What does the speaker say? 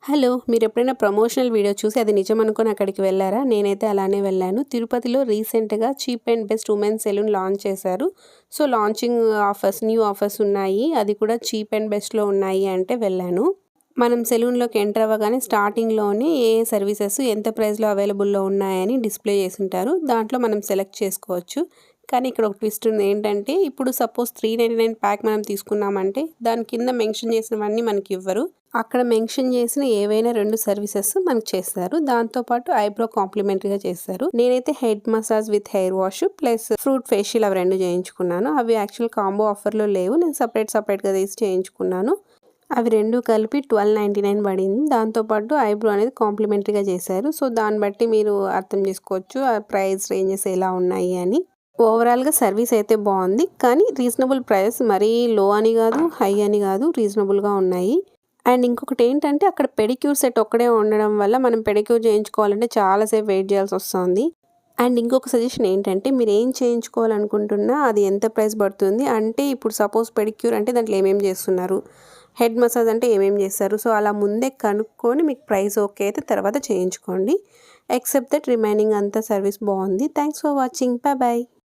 Hello! మీరెప్పుడైనా promotional video చూసి అది నిజమనుకోని అక్కడికి వెళ్లారా? నేనైతే అలానే వెళ్ళాను. తిరుపతిలో రీసెంట్‌గా cheap and best women's salon launch చేశారు. So, launching offers, new offers ఉన్నాయి. అది కూడా చీప్ అండ్ బెస్ట్‌లో ఉన్నాయి అంటే వెళ్ళాను. మనం సెలూన్‌లోకి ఎంటర్ అవ్వగానే స్టార్టింగ్‌లోనే ఏ సర్వీసెస్ ఎంత ప్రైస్‌లో అవైలబుల్‌లో ఉన్నాయని డిస్‌ప్లే చేసుంటారు. దాంట్లో మనం సెలెక్ట్ చేసుకోవచ్చు. కానీ ఇక్కడ ఒక ట్విస్ట్ ఉంది. ఏంటంటే ఇప్పుడు సపోజ్ 399 ప్యాక్ మనం తీసుకున్నామంటే దాని కింద మెన్షన్ చేసినవన్నీ మనకివ్వరు. అక్కడ మెన్షన్ చేసిన ఏవైనా 2 సర్వీసెస్ మనకు చేస్తారు. దాంతో పాటు ఐబ్రో కాంప్లిమెంటరీగా చేస్తారు. నేనైతే head massage with hair wash plus fruit facial అవి 2 చేయించుకున్నాను. అవి యాక్చువల్ కాంబో ఆఫర్‌లో లేవు. నేను సెపరేట్‌గా తీసి చేయించుకున్నాను. అవి 2 కలిపి 1299 పడింది. దాంతో పాటు ఐబ్రో అనేది కాంప్లిమెంటరీగా చేశారు. సో, దాన్ని బట్టి మీరు అర్థం చేసుకోవచ్చు ఆ ప్రైస్ రేంజెస్ ఎలా ఉన్నాయి అని. ఓవరాల్‌గా సర్వీస్ అయితే బాగుంది. కానీ రీజనబుల్ ప్రైస్, మరీ లో అని కాదు, హై అని కాదు, రీజనబుల్‌గా ఉన్నాయి. అండ్ ఇంకొకటి ఏంటంటే అక్కడ పెడిక్యూర్ సెట్ ఒక్కడే ఉండడం వల్ల మనం పెడిక్యూర్ చేయించుకోవాలంటే చాలా సేపు వెయిట్ చేయాల్సొస్తుంది. అండ్ ఇంకొక సజెషన్ ఏంటంటే మీరు ఏం చేయించుకోవాలనుకుంటున్నా అది ఎంత ప్రైస్ పడుతుంది అంటే ఇప్పుడు సపోజ్ పెడిక్యూర్ అంటే దాంట్లో ఏమేమి చేస్తున్నారు, హెడ్ మసాజ్ అంటే ఏమేమి చేస్తారు. సో, అలా ముందే కనుక్కొని మీకు ప్రైస్ ఓకే అయితే తర్వాత చేయించుకోండి. ఎక్సెప్ట్ దట్ రిమైనింగ్ అంతా సర్వీస్ బాగుంది. Thanks for watching. బాయ్.